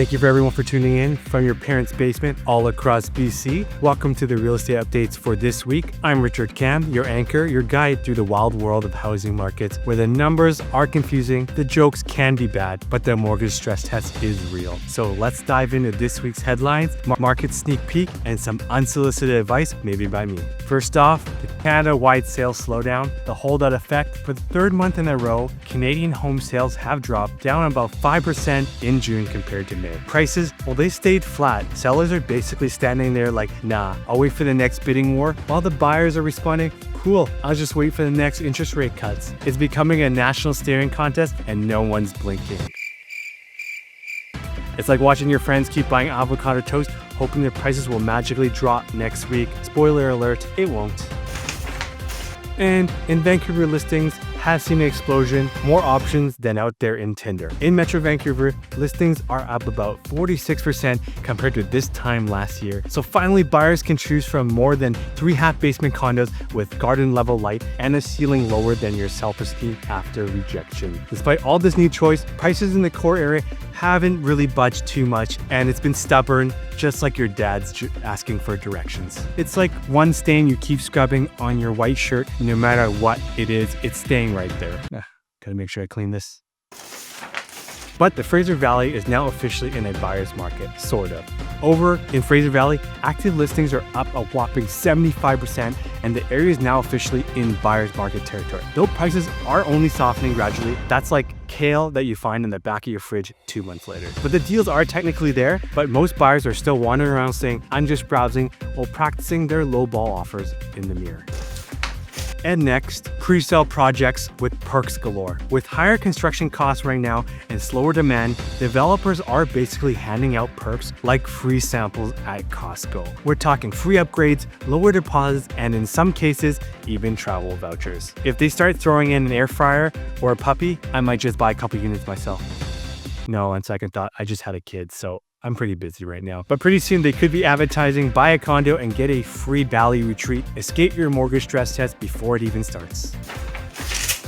Thank you for everyone for tuning in from your parents' basement all across BC. Welcome to the real estate updates for this week. I'm Richard Cam, your anchor, your guide through the wild world of housing markets, where the numbers are confusing, the jokes can be bad, but the mortgage stress test is real. So let's dive into this week's headlines, market sneak peek, and some unsolicited advice, maybe by me. First off, the Canada-wide sales slowdown, the holdout effect. For the third month in a row, Canadian home sales have dropped, down about 5% in June compared to May. Prices, well, they stayed flat. Sellers are basically standing there like, nah, I'll wait for the next bidding war, while the buyers are responding, cool, I'll just wait for the next interest rate cuts. It's becoming a national staring contest and no one's blinking. It's like watching your friends keep buying avocado toast, hoping their prices will magically drop next week. Spoiler alert, it won't. And in Vancouver, listings has seen an explosion, more options than out there in Tinder. In Metro Vancouver, listings are up about 46% compared to this time last year. So finally, buyers can choose from more than 3 half-basement condos with garden-level light and a ceiling lower than your self-esteem after rejection. Despite all this new choice, prices in the core area haven't really budged too much, and it's been stubborn, just like your dad's asking for directions. It's like one stain you keep scrubbing on your white shirt, no matter what it is, it's staying right there. Gotta make sure I clean this. But the Fraser Valley is now officially in a buyer's market, sort of. Over in Fraser Valley, active listings are up a whopping 75%, and the area is now officially in buyer's market territory. Though prices are only softening gradually, that's like kale that you find in the back of your fridge 2 months later. But the deals are technically there, but most buyers are still wandering around saying, I'm just browsing, while practicing their lowball offers in the mirror. And next, pre-sale projects with perks galore. With higher construction costs right now and slower demand, developers are basically handing out perks like free samples at Costco. We're talking free upgrades, lower deposits, and in some cases, even travel vouchers. If they start throwing in an air fryer or a puppy, I might just buy a couple units myself. No, on second thought, I just had a kid, so I'm pretty busy right now. But pretty soon they could be advertising, buy a condo and get a free Bali retreat. Escape your mortgage stress test before it even starts.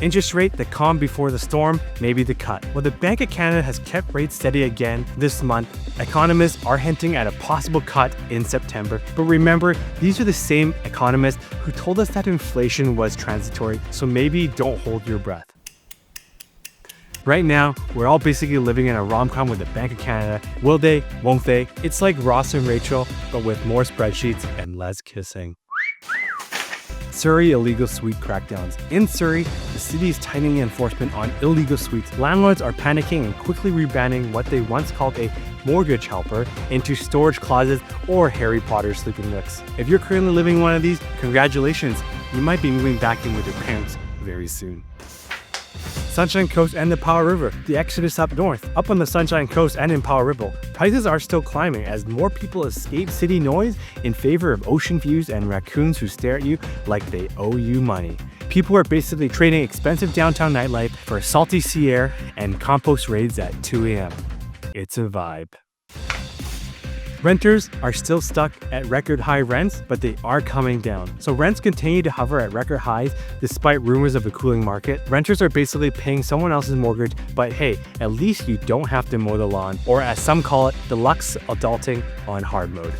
Interest rate, the calm before the storm, maybe the cut. Well, the Bank of Canada has kept rates steady again this month. Economists are hinting at a possible cut in September. But remember, these are the same economists who told us that inflation was transitory, so maybe don't hold your breath. Right now, we're all basically living in a rom-com with the Bank of Canada. Will they? Won't they? It's like Ross and Rachel, but with more spreadsheets and less kissing. Surrey illegal suite crackdowns. In Surrey, the city is tightening enforcement on illegal suites. Landlords are panicking and quickly rebranding what they once called a mortgage helper into storage closets or Harry Potter sleeping nooks. If you're currently living in one of these, congratulations. You might be moving back in with your parents very soon. Sunshine Coast and the Powell River. The exodus up north. Up on the Sunshine Coast and in Powell River, prices are still climbing as more people escape city noise in favor of ocean views and raccoons who stare at you like they owe you money. People are basically trading expensive downtown nightlife for salty sea air and compost raids at 2 a.m. It's a vibe. Renters are still stuck at record high rents, but they are coming down. So rents continue to hover at record highs despite rumors of a cooling market. Renters are basically paying someone else's mortgage, but hey, at least you don't have to mow the lawn, or as some call it, deluxe adulting on hard mode.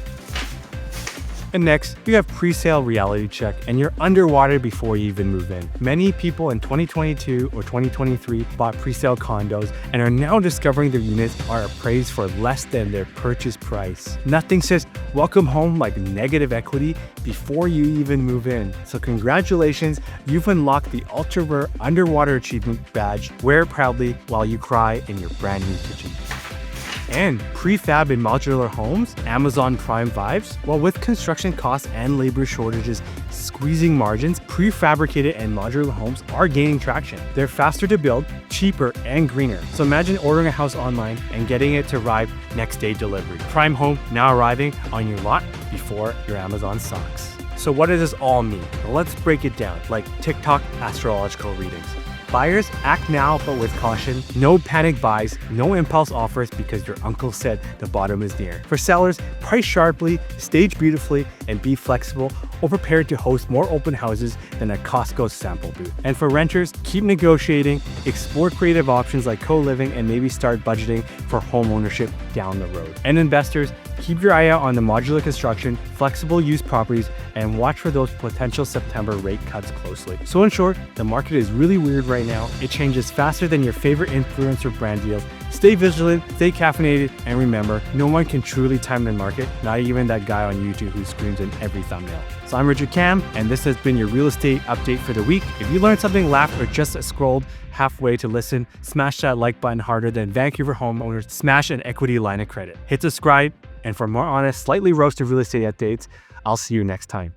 And next, you have pre-sale reality check, and you're underwater before you even move in. Many people in 2022 or 2023 bought pre-sale condos and are now discovering their units are appraised for less than their purchase price. Nothing says welcome home like negative equity before you even move in. So congratulations, you've unlocked the ultra rare underwater achievement badge. Wear it proudly while you cry in your brand new kitchen. And prefab in modular homes, Amazon Prime vibes. Well, with construction costs and labor shortages squeezing margins, prefabricated and modular homes are gaining traction. They're faster to build, cheaper, and greener. So imagine ordering a house online and getting it to arrive next day delivery. Prime home now arriving on your lot before your Amazon socks. So what does this all mean? Well, let's break it down like TikTok astrological readings. Buyers, act now but with caution. No panic buys, no impulse offers because your uncle said the bottom is near. For sellers, price sharply, stage beautifully, and be flexible or prepared to host more open houses than a Costco sample booth. And for renters, keep negotiating, explore creative options like co-living, and maybe start budgeting for home ownership down the road. And investors, keep your eye out on the modular construction, flexible use properties, and watch for those potential September rate cuts closely. So in short, the market is really weird right now. It changes faster than your favorite influencer brand deals. Stay vigilant, stay caffeinated, and remember, no one can truly time the market, not even that guy on YouTube who screams in every thumbnail. So I'm Richard Cam, and this has been your real estate update for the week. If you learned something, laughed, or just scrolled halfway to listen, smash that like button harder than Vancouver homeowners smash an equity line of credit. Hit subscribe, and for more honest, slightly roasted real estate updates, I'll see you next time.